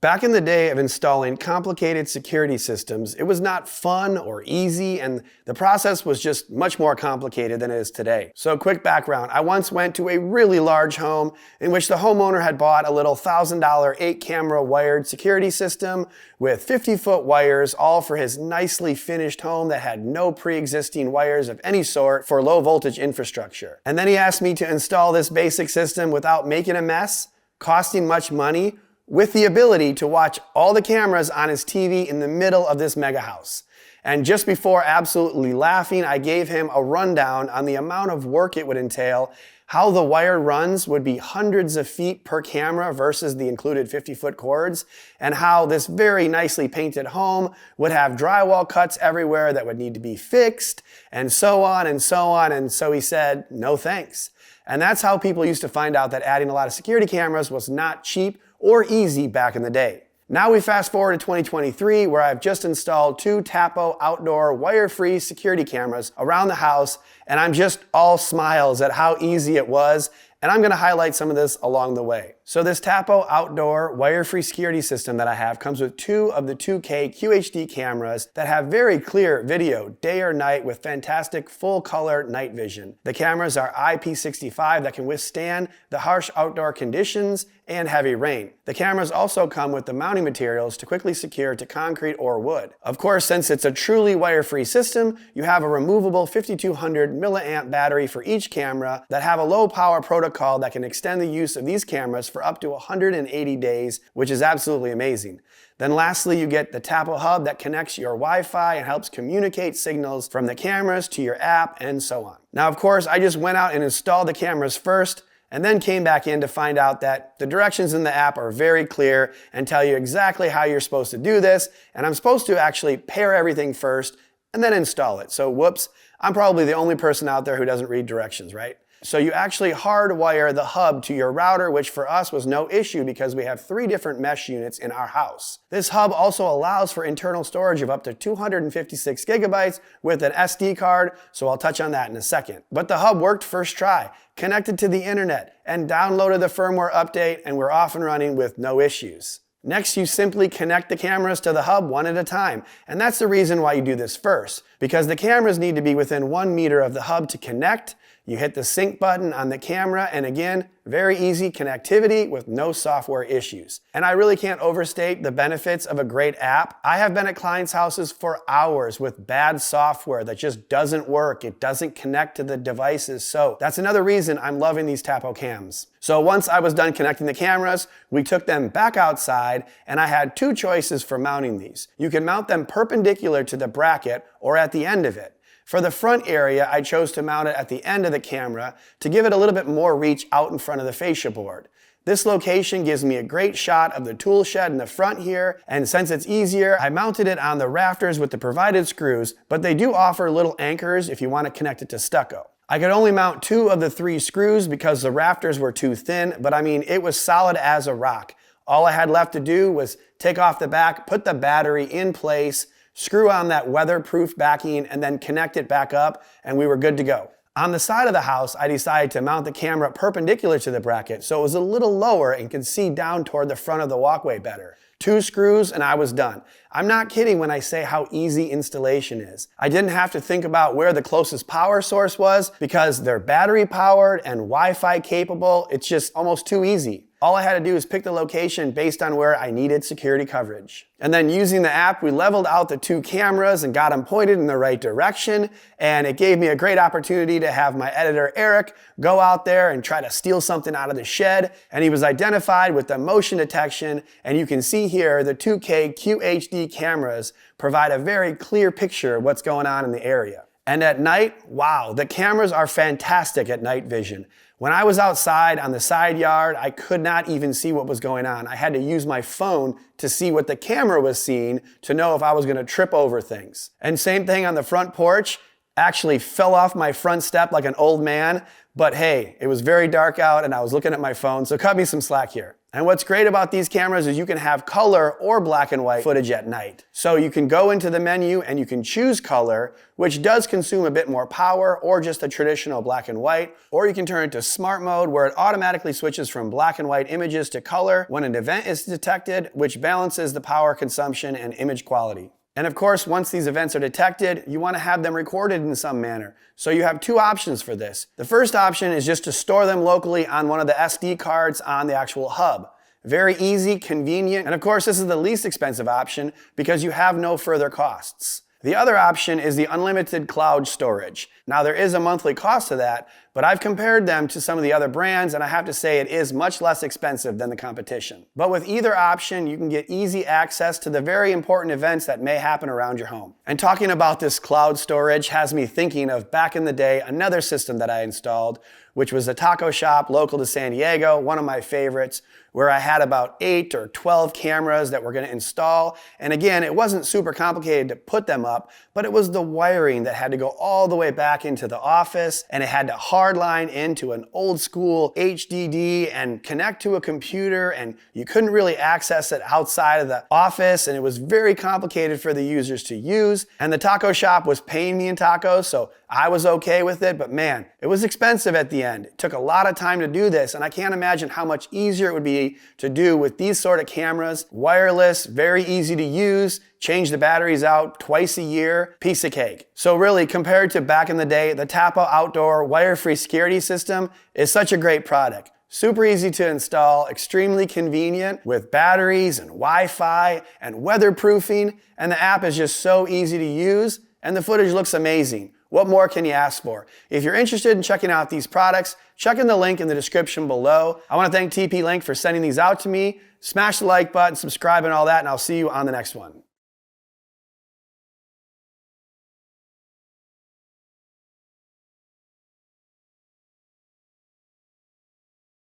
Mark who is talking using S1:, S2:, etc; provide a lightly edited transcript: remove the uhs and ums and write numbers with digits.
S1: Back in the day of installing complicated security systems, it was not fun or easy, and the process was just much more complicated than it is today. So quick background, I once went to a really large home in which the homeowner had bought a little $1,000 8-camera wired security system with 50-foot wires, all for his nicely finished home that had no pre-existing wires of any sort for low voltage infrastructure. And then he asked me to install this basic system without making a mess, costing much money, with the ability to watch all the cameras on his TV in the middle of this mega house. And just before absolutely laughing, I gave him a rundown on the amount of work it would entail, how the wire runs would be hundreds of feet per camera versus the included 50-foot cords, and how this very nicely painted home would have drywall cuts everywhere that would need to be fixed, and so on and so on. And so he said, no thanks. And that's how people used to find out that adding a lot of security cameras was not cheap or easy back in the day. Now we fast forward to 2023, where I've just installed 2 Tapo outdoor wire-free security cameras around the house, and I'm just all smiles at how easy it was, and I'm gonna highlight some of this along the way. So this Tapo outdoor wire-free security system that I have comes with 2 of the 2K QHD cameras that have very clear video, day or night, with fantastic full-color night vision. The cameras are IP65 that can withstand the harsh outdoor conditions and heavy rain. The cameras also come with the mounting materials to quickly secure to concrete or wood. Of course, since it's a truly wire-free system, you have a removable 5200 milliamp battery for each camera that have a low power protocol that can extend the use of these cameras for up to 180 days, which is absolutely amazing. Then lastly, you get the Tapo hub that connects your Wi-Fi and helps communicate signals from the cameras to your app and so on. Now, of course, I just went out and installed the cameras first, and then came back in to find out that the directions in the app are very clear and tell you exactly how you're supposed to do this, and I'm supposed to actually pair everything first and then install it. So whoops, I'm probably the only person out there who doesn't read directions, right? So you actually hardwire the hub to your router, which for us was no issue because we have 3 different mesh units in our house. This hub also allows for internal storage of up to 256 gigabytes with an SD card, so I'll touch on that in a second. But the hub worked first try, connected to the internet, and downloaded the firmware update, and we're off and running with no issues. Next, you simply connect the cameras to the hub one at a time, and that's the reason why you do this first, because the cameras need to be within 1 meter of the hub to connect. You hit the sync button on the camera, and again, very easy connectivity with no software issues. And I really can't overstate the benefits of a great app. I have been at clients' houses for hours with bad software that just doesn't work. It doesn't connect to the devices. So that's another reason I'm loving these Tapo cams. So once I was done connecting the cameras, we took them back outside, and I had 2 choices for mounting these. You can mount them perpendicular to the bracket or at the end of it. For the front area, I chose to mount it at the end of the camera to give it a little bit more reach out in front of the fascia board. This location gives me a great shot of the tool shed in the front here, and since it's easier, I mounted it on the rafters with the provided screws, but they do offer little anchors if you want to connect it to stucco. I could only mount 2 of the 3 screws because the rafters were too thin, but I mean, it was solid as a rock. All I had left to do was take off the back, put the battery in place, screw on that weatherproof backing, and then connect it back up, and we were good to go. On the side of the house, I decided to mount the camera perpendicular to the bracket so it was a little lower and could see down toward the front of the walkway better. 2 screws and I was done. I'm not kidding when I say how easy installation is. I didn't have to think about where the closest power source was because they're battery powered and Wi-Fi capable. It's just almost too easy. All I had to do was pick the location based on where I needed security coverage. And then using the app, we leveled out the 2 cameras and got them pointed in the right direction. And it gave me a great opportunity to have my editor, Eric, go out there and try to steal something out of the shed. And he was identified with the motion detection. And you can see here, the 2K QHD cameras provide a very clear picture of what's going on in the area. And at night, wow, the cameras are fantastic at night vision. When I was outside on the side yard, I could not even see what was going on. I had to use my phone to see what the camera was seeing to know if I was going to trip over things. And same thing on the front porch. Actually fell off my front step like an old man, but hey, it was very dark out and I was looking at my phone, so cut me some slack here. And what's great about these cameras is you can have color or black and white footage at night. So you can go into the menu and you can choose color, which does consume a bit more power, or just a traditional black and white, or you can turn it to smart mode where it automatically switches from black and white images to color when an event is detected, which balances the power consumption and image quality. And of course, once these events are detected, you want to have them recorded in some manner. So you have two options for this. The first option is just to store them locally on one of the SD cards on the actual hub. Very easy, convenient, and of course this is the least expensive option because you have no further costs. The other option is the unlimited cloud storage. Now there is a monthly cost to that, but I've compared them to some of the other brands and I have to say it is much less expensive than the competition. But with either option, you can get easy access to the very important events that may happen around your home. And talking about this cloud storage has me thinking of back in the day, another system that I installed, which was a taco shop local to San Diego, one of my favorites, where I had about 8 or 12 cameras that we're going to install. And again, it wasn't super complicated to put them up, but it was the wiring that had to go all the way back into the office, and it had to hardline into an old school HDD and connect to a computer, and you couldn't really access it outside of the office, and it was very complicated for the users to use. And the taco shop was paying me in tacos, so I was okay with it, but man, it was expensive at the end. It took a lot of time to do this, and I can't imagine how much easier it would be to do with these sort of cameras. Wireless, very easy to use, change the batteries out twice a year, piece of cake. So really, compared to back in the day, the Tapo outdoor wire-free security system is such a great product. Super easy to install, extremely convenient with batteries and Wi-Fi and weatherproofing, and the app is just so easy to use, and the footage looks amazing. What more can you ask for? If you're interested in checking out these products, check in the link in the description below. I want to thank tplink for sending these out to me. Smash the like button, subscribe and all that, and I'll see you on the next one.